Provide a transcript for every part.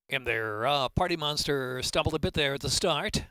And their Party Monster stumbled a bit there at the start.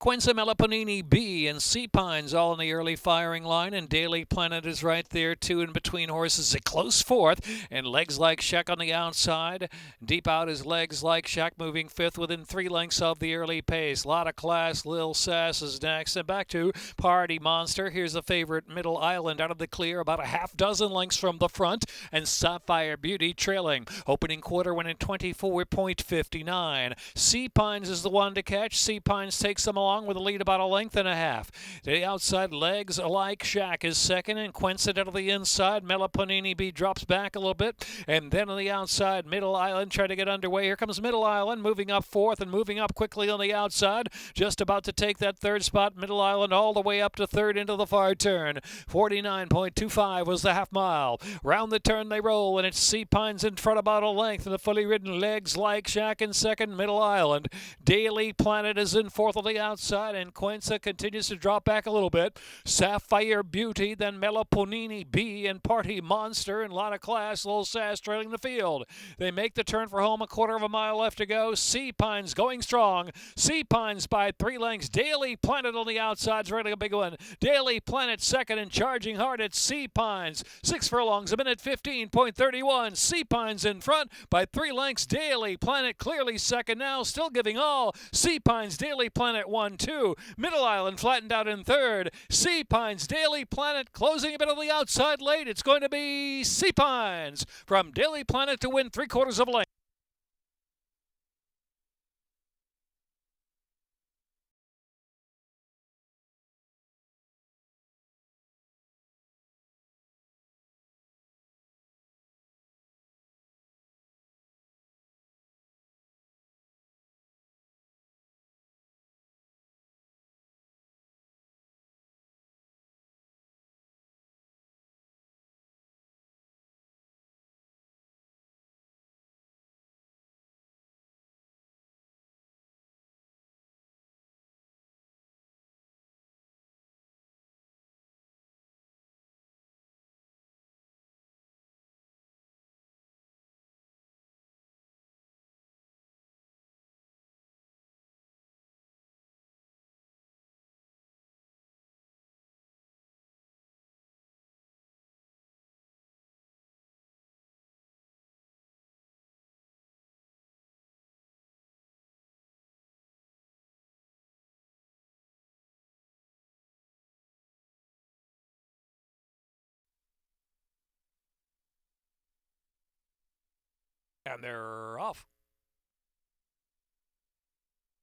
Quinza Melaponini B and Sea Pines all in the early firing line, and Daily Planet is right there too in between horses. A close fourth, and Legs Like Shack on the outside. Deep out is Legs Like Shack moving fifth within 3 lengths of the early pace. Lot of class. Lil Sass is next, and back to Party Monster. Here's the favorite Middle Island out of the clear, about a half dozen lengths from the front, and Sapphire Beauty trailing. Opening quarter went in 24.59. Sea Pines is the one to catch. Sea Pines takes them along with a lead about a length and a half. To the outside, Legs Like Shack is second, and coincidental to the inside, Melaponini B drops back a little bit, and then on the outside, Middle Island trying to get underway. Here comes Middle Island moving up fourth and moving up quickly on the outside, just about to take that third spot. Middle Island all the way up to third into the far turn. 49.25 was the half mile. Round the turn they roll, and it's Sea Pines in front about a length, and the fully ridden Legs Like Shack in second. Middle Island. Daily Planet is in fourth on the outside, and Quinza continues to drop back a little bit. Sapphire Beauty, then Melaponini B and Party Monster, and a lot of class. Lil Sass trailing the field. They make the turn for home, a quarter of a mile left to go. Sea Pines going strong. Sea Pines by 3 lengths. Daily Planet on the outside is really a big one. Daily Planet second and charging hard at Sea Pines. 6 furlongs, a minute 15.31. Sea Pines in front by 3 lengths. Daily Planet clearly second now, still giving all. Sea Pines, Daily Planet 1-2. Middle Island flattened out in third. Sea Pines, Daily Planet closing a bit on the outside late. It's going to be Sea Pines from Daily Planet to win 3/4 of a length. And they're off.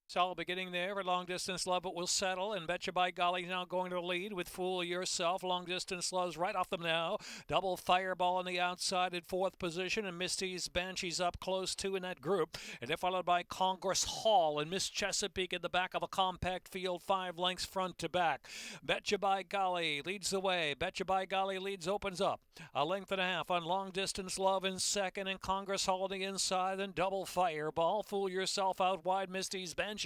Solid beginning there for Long Distance Love, but will settle. And Betcha by Golly now going to the lead with Fool Yourself. Long Distance Love's right off them now. Double Fireball on the outside in fourth position. And Misty's Banshee's up close too in that group. And they're followed by Congress Hall and Miss Chesapeake in the back of a compact field, 5 lengths front to back. Betcha by Golly leads the way. Betcha by Golly leads, opens up. A length and a half on Long Distance Love in second. And Congress Hall on the inside. And Double Fireball. Fool Yourself out wide. Misty's Banshee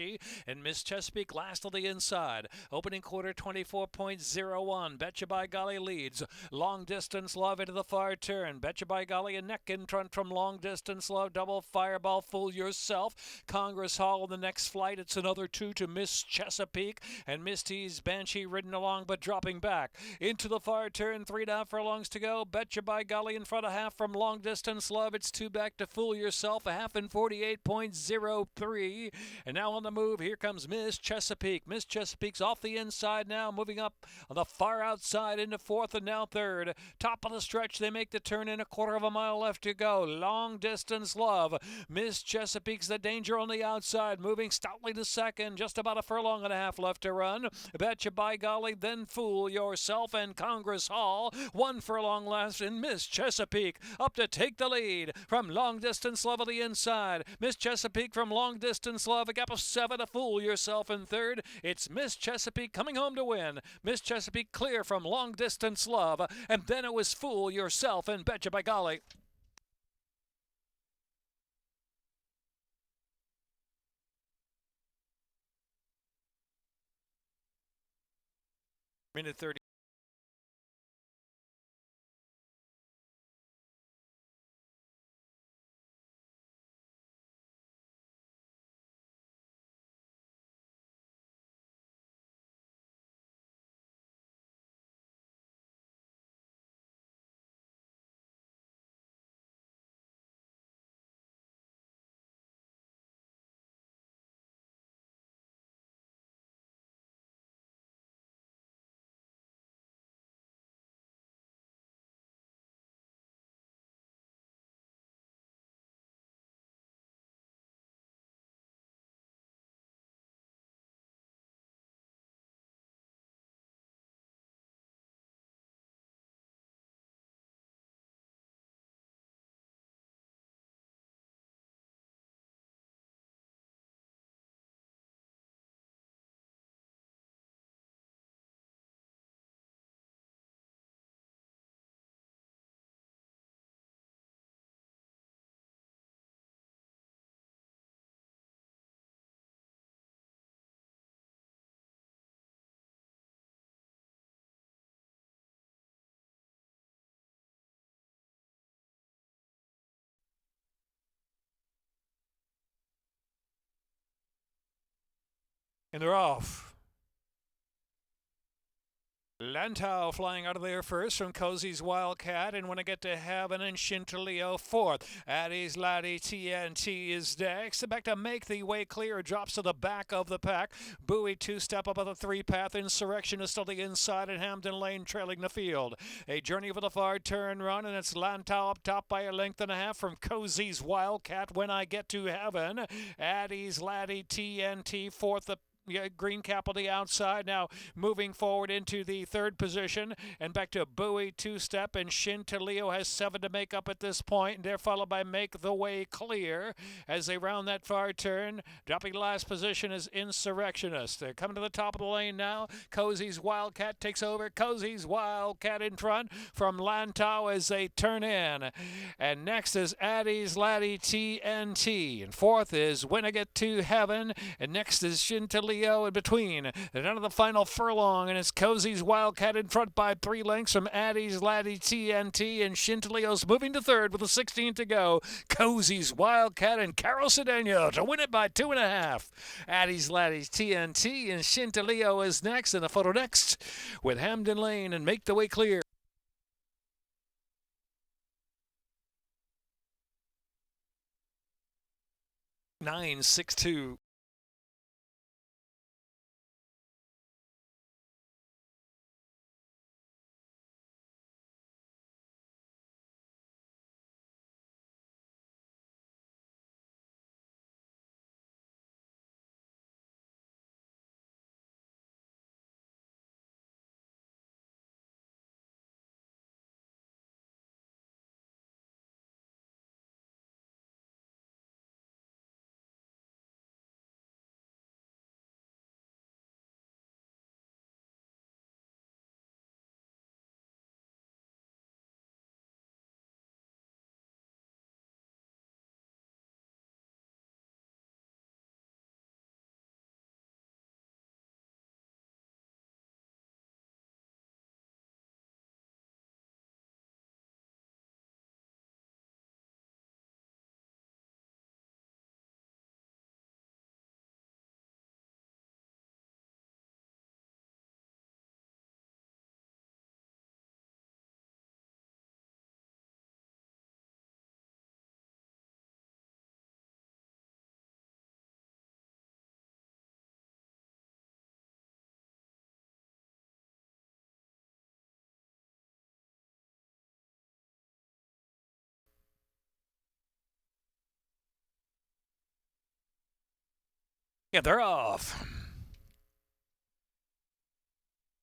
and Miss Chesapeake last on the inside. Opening quarter 24.01. Betcha by Golly leads. Long Distance Love into the far turn. Betcha by Golly a neck in front from Long Distance Love. Double Fireball, Fool Yourself. Congress Hall in the next flight. It's another 2 to Miss Chesapeake, and Misty's Banshee ridden along but dropping back. Into the far turn, 3.5 furlongs to go. Betcha by Golly in front, a half from Long Distance Love. It's 2 back to Fool Yourself, a half in 48.03. And now on the move, here comes Miss Chesapeake. Miss Chesapeake's off the inside now, moving up on the far outside into fourth and now third. Top of the stretch, they make the turn in, a quarter of a mile left to go. Long Distance Love. Miss Chesapeake's the danger on the outside, moving stoutly to second. Just about a furlong and a half left to run. Betcha by Golly, then Fool Yourself and Congress Hall. 1 furlong left, and Miss Chesapeake up to take the lead from Long Distance Love on the inside. Miss Chesapeake from Long Distance Love, a gap of 7 to Fool Yourself in third. It's Miss Chesapeake coming home to win. Miss Chesapeake clear from Long Distance Love, and then it was Fool Yourself and Betcha by Golly. Minute 30. And they're off. Lantau flying out of there first from Cozy's Wildcat, and when I get to Heaven and Shintaleo fourth. ADDY'S, LADDY, TNT is next. Back to Make the Way Clear, drops to the back of the pack. Bowie two-step up on the three-path. Insurrectionist on the inside, and Hamden Lane trailing the field. A journey for the far turn run, and it's Lantau up top by a length and a half from Cozy's Wildcat. When I get to Heaven, ADDY'S, LADDY, TNT fourth. Green cap on the outside, now moving forward into the third position, and back to Bowie two-step, and Shintaleo has 7 to make up at this point, and they're followed by Make the Way Clear as they round that far turn. Dropping last position is Insurrectionist. They're coming to the top of the lane now. Cozy's Wildcat takes over. Cozy's Wildcat in front from Lantau as they turn in, and next is ADDY'S, LADDY, TNT, and fourth is When I Get to Heaven, and next is Shintaleo in between. They're down to the final furlong, and it's Cozy's Wildcat in front by 3 lengths from ADDY'S, LADDY, TNT, and Shintaleo's moving to third with a 16 to go. Cozy's Wildcat and Carol Cedeno to win it by 2.5. ADDY'S, LADDY, TNT, and Shintaleo is next, and the photo next with Hamden Lane and Make the Way Clear. 962. Yeah, they're off.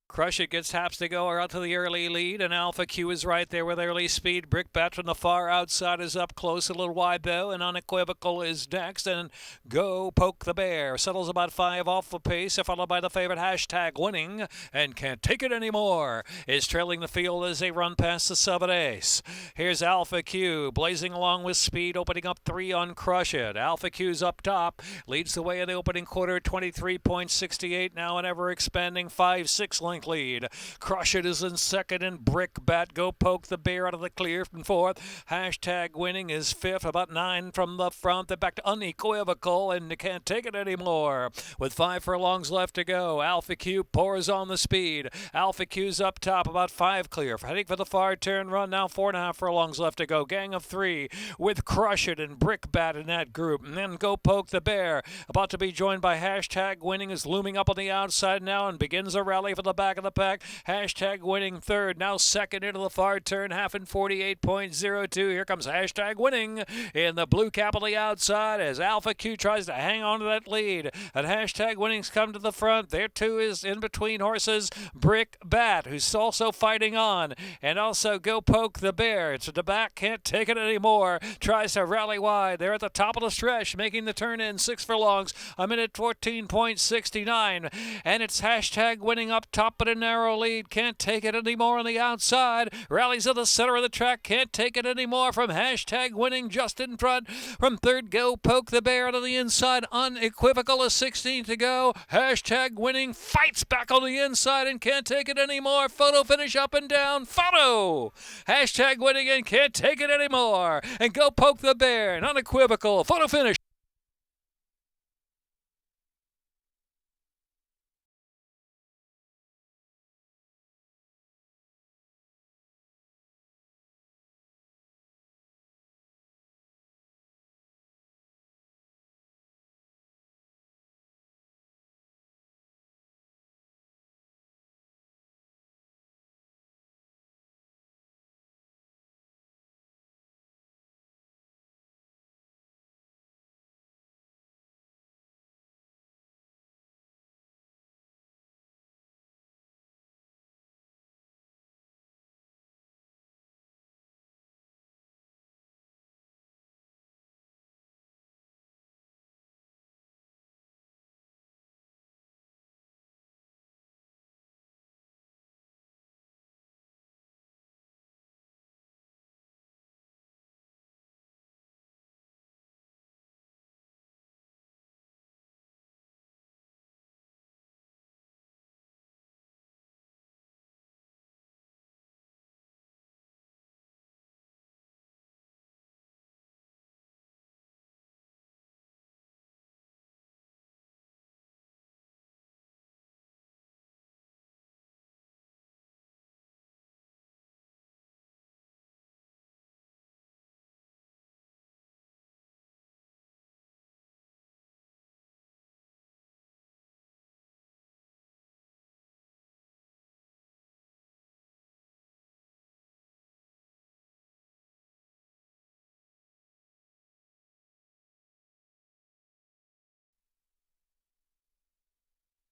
Crush It gets Haps to go out to the early lead, and Alpha Q is right there with early speed. Brickbat from the far outside is up close, a little wide though, and Unequivocal is next, and Go Poke the Bear settles about 5 off the pace, followed by the favorite Hashtag Winning, and Can't Take It Anymore is trailing the field as they run past the 7 ace. Here's Alpha Q blazing along with speed, opening up 3 on Crush It. Alpha Q's up top, leads the way in the opening quarter, 23.68, now an ever expanding 5-6 length lead. Crush It is in second, and Brickbat Go Poke the Bear out of the clear from fourth. Hashtag Winning is fifth, about 9 from the front. They're back to Unequivocal, and they Can't Take It Anymore. With 5 furlongs left to go, Alpha Q pours on the speed. Alpha Q's up top, about 5 clear. Heading for the far turn run, now 4.5 furlongs left to go. Gang of 3 with Crush It and Brickbat in that group. And then Go Poke the Bear, about to be joined by Hashtag Winning, is looming up on the outside now and begins a rally for the back of the pack. Hashtag Winning third, now second into the far turn, half in 48.02. Here comes Hashtag Winning in the blue cap on the outside as Alpha Q tries to hang on to that lead. And Hashtag Winning's come to the front. There too is in between horses Brickbat, who's also fighting on, and also Go Poke the Bear. It's at the back, Can't Take It Anymore. Tries to rally wide. They're at the top of the stretch, making the turn in 6 furlongs, a minute 14.69. And it's Hashtag Winning up top, but a narrow lead. Can't Take It Anymore on the outside. Rallies at the center of the track. Can't Take It Anymore from Hashtag Winning just in front. From third, Go Poke the Bear to the inside. Unequivocal, a 16 to go. Hashtag Winning fights back on the inside and Can't Take It Anymore. Photo finish up and down. Photo. Hashtag Winning and Can't Take It Anymore. And Go Poke the Bear and Unequivocal. Photo finish.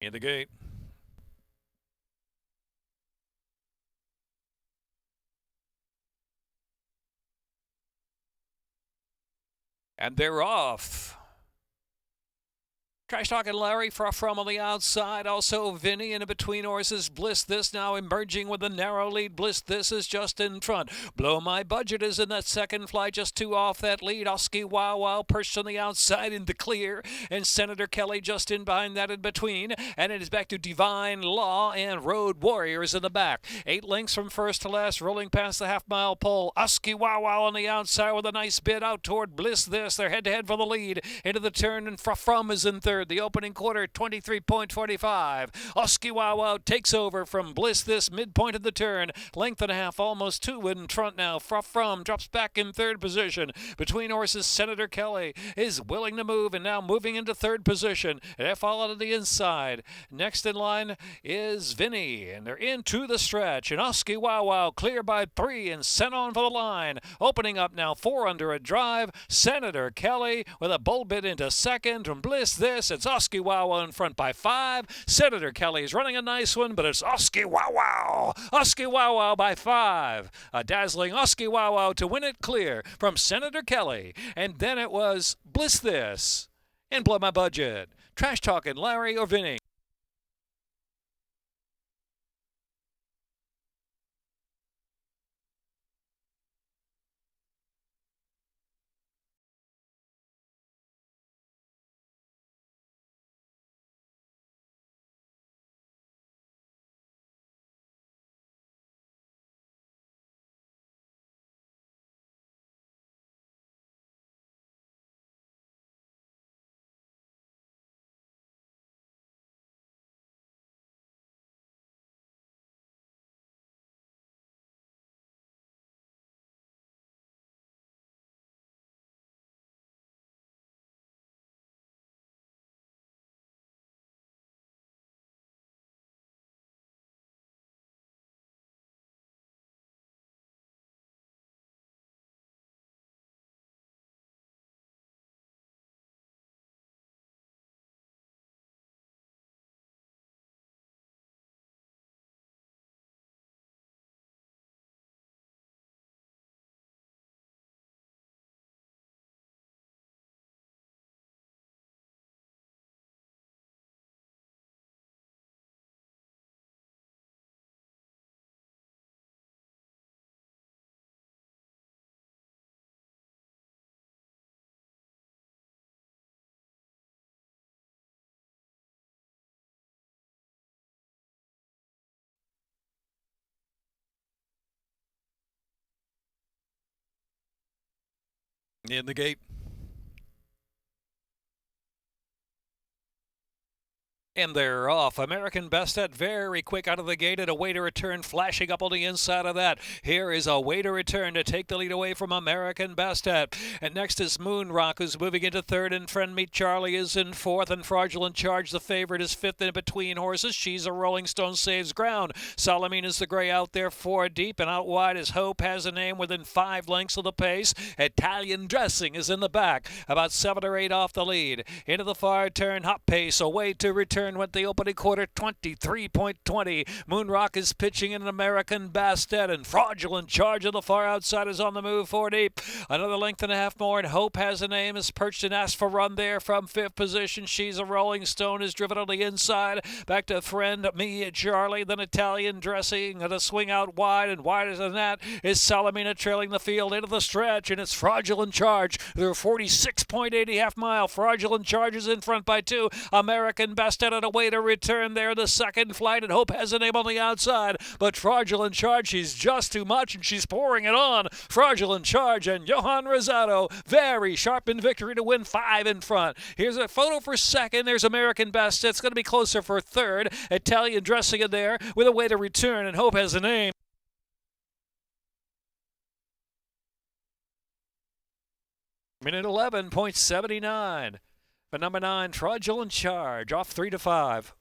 In the gate. And they're off. Trash talking Larry from on the outside. Also Vinny in between horses. Bliss This now emerging with a narrow lead. Bliss This is just in front. Blow My Budget is in that second fly, just two off that lead. Oski Wow Wow perched on the outside in the clear. And Senator Kelly just in behind that in between. And it is back to Divine Law and Road Warriors in the back. 8 lengths from first to last, rolling past the half-mile pole. Oski Wow Wow on the outside with a nice bid out toward Bliss This. They're head-to-head for the lead. Into the turn, and From is in third. The opening quarter, 23.45. Oski Wow Wow takes over from Bliss This, midpoint of the turn. Length and a half, almost 2 in front now. From drops back in third position. Between horses, Senator Kelly is willing to move and now moving into third position. They follow to the inside. Next in line is Vinny, and they're into the stretch. And Oski Wow Wow clear by 3 and sent on for the line. Opening up now 4 under a drive. Senator Kelly with a bull bid into second. From Bliss This, it's Oski Wow Wow in front by 5. Senator Kelly is running a nice one, but it's Oski Wow Wow. Oski Wow Wow by 5. A dazzling Oski Wow Wow to win it clear from Senator Kelly. And then it was Bliss This and Blow My Budget. Trash talking Larry or Vinny. In the gate. And they're off. American BASTET very quick out of the gate, and a way to return flashing up on the inside of that. Here is a way to return to take the lead away from American BASTET. And next is Moon Rock, who's moving into third, and Friend Me Charlie is in fourth, and Fraudulent Charge, the favorite, is fifth in between horses. She's a Rolling Stone saves ground. Salamine is the gray out there 4 deep, and out wide is Hope has a name within 5 lengths of the pace. Italian Dressing is in the back, about 7 or 8 off the lead. Into the far turn, Hot Pace, away to return. Went the opening quarter 23.20. Moonrock is pitching in an American BASTET, and Fraudulent Charge of the far outside is on the move 4 deep. Another length and a half more, and Hope has a name, is perched and asked for run there from 5th position. She's a Rolling Stone, is driven on the inside. Back to Friend Me Charlie, then Italian Dressing, and a swing out wide, and wider than that is Salamina trailing the field into the stretch, and it's Fraudulent Charge. They're 46.80 half mile. Fraudulent Charge is in front by 2. American BASTET a way to return there. The second flight, and Hope has a name on the outside, but Fraudulent Charge, she's just too much, and she's pouring it on. Fraudulent Charge and Johan Rosado very sharp in victory to win 5 in front. Here's a photo for second. There's American BASTET. It's going to be closer for third. Italian Dressing in there with a way to return, and Hope has a name. Minute 11.79. But number 9, Fraudulent Charge, off 3 to 5.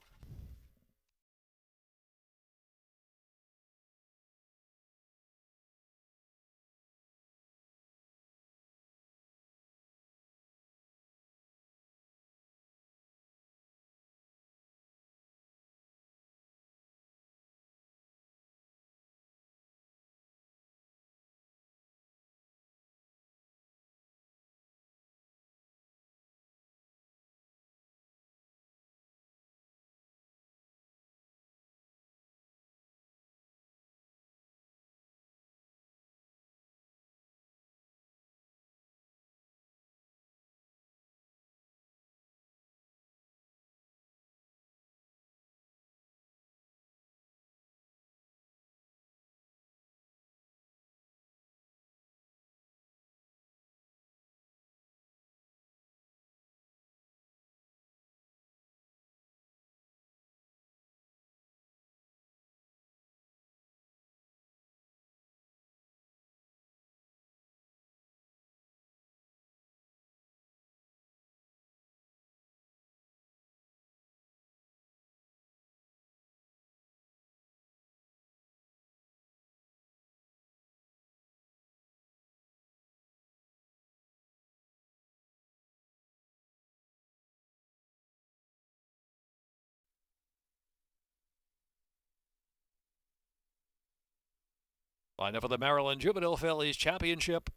Line up for the Maryland Juvenile Fillies Championship.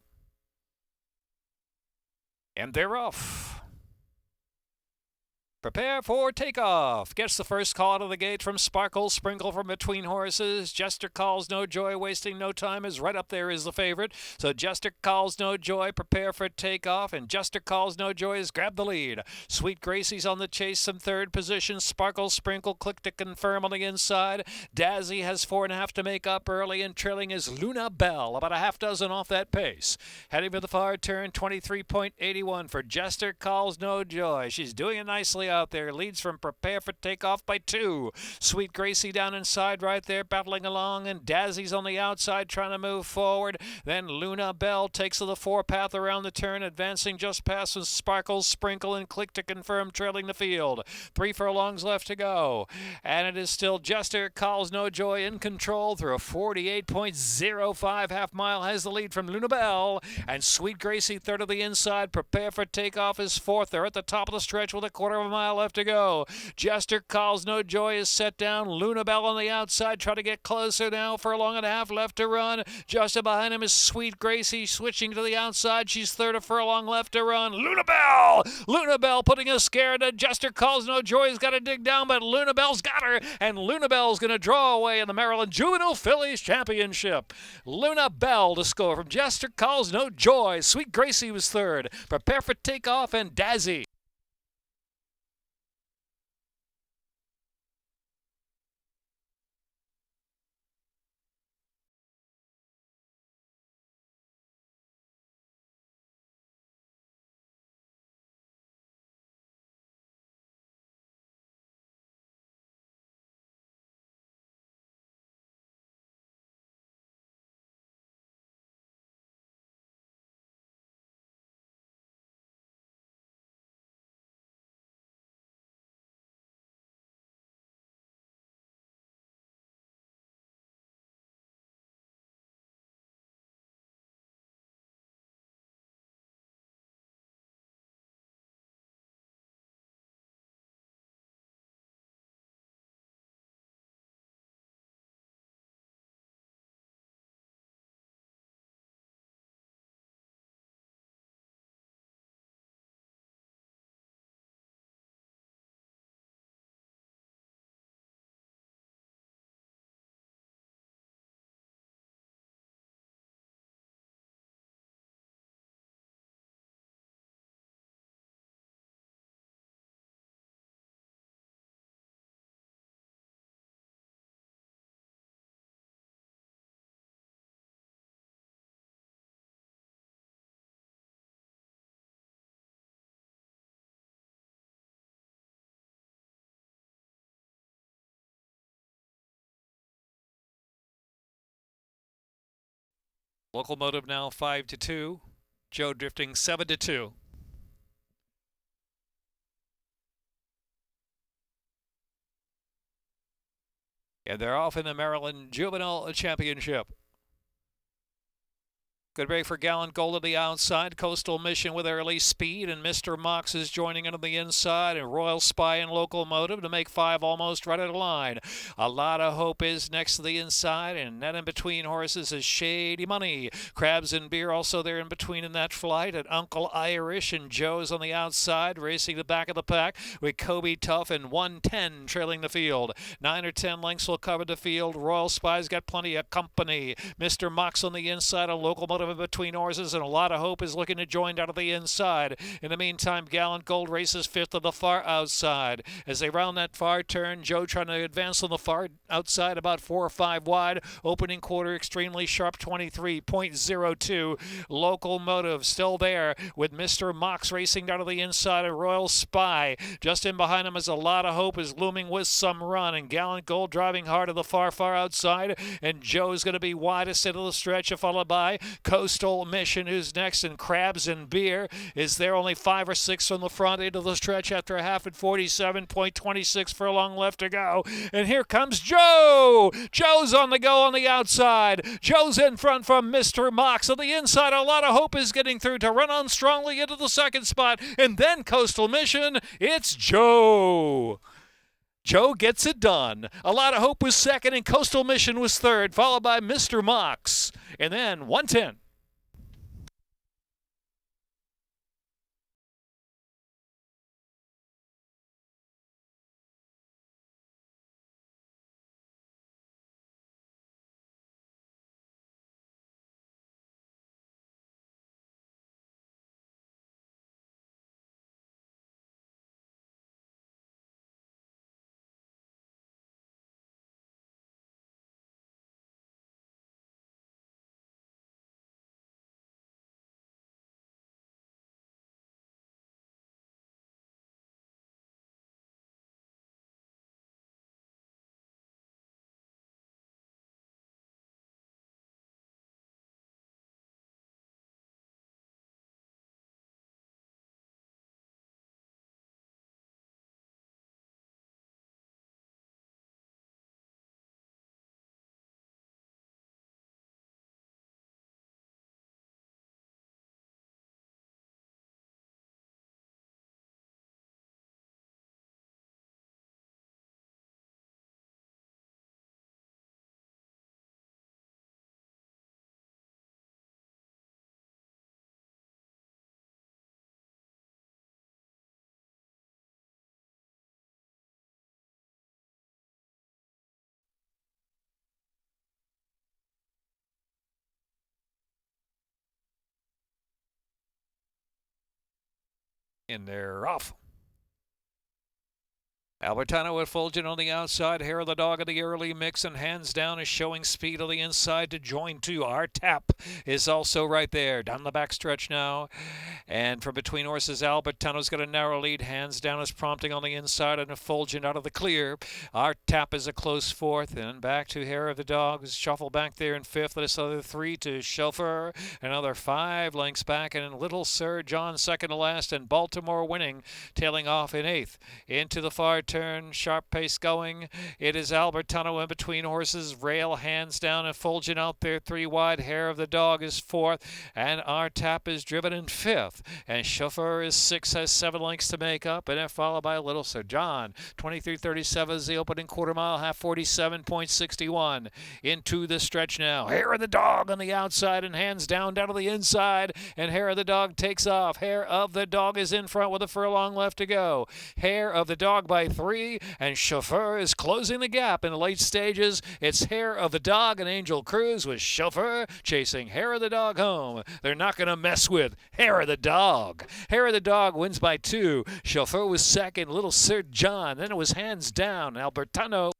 And they're off. Prepare for takeoff. Gets the first call out of the gate from Sparkle Sprinkle from between horses. Jester Calls No Joy, wasting no time, is right up there is the favorite. So Jester Calls No Joy, prepare for takeoff, and Jester Calls No Joy has grabbed the lead. Sweet Gracie's on the chase in third position. Sparkle Sprinkle click to confirm on the inside. Dazzy has 4.5 to make up early, and trailing is Luna Bell, about a half dozen off that pace. Heading for the far turn, 23.81 for Jester Calls No Joy. She's doing it nicely out there. Leads from Prepare for Takeoff by 2. Sweet Gracie down inside right there, battling along, and Dazzy's on the outside trying to move forward. Then Luna Bell takes to the 4-path around the turn, advancing just past with Sparkle Sprinkle and Click to Confirm trailing the field. 3 furlongs left to go, and it is still Jester Calls No Joy in control through a 48.05 half mile. Has the lead from Luna Bell, and Sweet Gracie third of the inside. Prepare for Takeoff is fourth. They're at the top of the stretch with a quarter of a mile left to go. Jester Calls No Joy is set down. Luna Bell on the outside, try to get closer now. Furlong and a half left to run. Just behind him is Sweet Gracie switching to the outside. She's third, a furlong left to run. Luna Bell putting a scare to Jester Calls No Joy. Has got to dig down, but Luna Bell's got her, and Luna Bell's going to draw away in the Maryland Juvenile Fillies Championship. Luna Bell to score from Jester Calls No Joy. Sweet Gracie was third. Prepare for Takeoff and Dazzy. Locomotive now 5-2. Joe drifting 7-2. And they're off in the Maryland Juvenile Championship. Good break for Gallant Gold on the outside. Coastal Mission with early speed, and Mr. Mox is joining in on the inside, and Royal Spy and Locomotive to make 5 almost right at a line. A Lot of Hope is next to the inside, and net in between horses is Shady Money. Crabs and Beer also there in between in that flight, and Uncle Irish and Joe's on the outside, racing the back of the pack with Kobe Tough and 110 trailing the field. 9 or 10 lengths will cover the field. Royal Spy's got plenty of company. Mr. Mox on the inside, a Locomotive in between horses, and A Lot of Hope is looking to join out of the inside. In the meantime, Gallant Gold races fifth on the far outside. As they round that far turn, Joe trying to advance on the far outside about 4 or 5 wide. Opening quarter extremely sharp, 23.02. Locomotive still there with Mr. Mox racing down to the inside of Royal Spy. Just in behind him is A Lot of Hope is looming with some run, and Gallant Gold driving hard to the far outside, and Joe's going to be widest into the stretch, followed by Coastal Mission, who's next, and Crabs and Beer is there, only 5 or 6 from the front into the stretch after a half at 47.26 furlong left to go. And here comes Joe. Joe's on the go on the outside. Joe's in front from Mr. Mox. On the inside, A Lot of Hope is getting through to run on strongly into the second spot, and then Coastal Mission. It's Joe. Joe gets it done. A Lot of Hope was second and Coastal Mission was third, followed by Mr. Mox. And then 110. And they're off. Albertano with Fulgen on the outside. Hair of the Dog of the early mix, and hands down is showing speed on the inside to join two. Our Tap is also right there. Down the back stretch now. And from between horses, Albertano's got a narrow lead. Hands down is prompting on the inside, and Fulgen out of the clear. Our Tap is a close fourth. And back to Hair of the Dog. Shuffle back there in fifth. This other three to Chauffeur. Another 5 lengths back. And Little Sir John second to last. And Baltimore winning, tailing off in eighth. Into the far turn, sharp pace going. It is Albertano in between horses. Rail hands down and Fulgen out there 3 wide. Hair of the Dog is fourth, and Our Tap is driven in fifth. And Chauffeur is 6, has 7 lengths to make up, and then followed by Little Sir John. 23:37 is the opening quarter mile, half 47.61 into the stretch now. Hair of the Dog on the outside and hands down to the inside, and Hair of the Dog takes off. Hair of the Dog is in front with a furlong left to go. Hair of the Dog by 3, and Chauffeur is closing the gap in the late stages. It's Hair of the Dog and Angel Cruz with Chauffeur chasing Hair of the Dog home. They're not going to mess with Hair of the Dog. Hair of the Dog wins by 2. Chauffeur was second. Little Sir John. Then it was hands down. Albertano.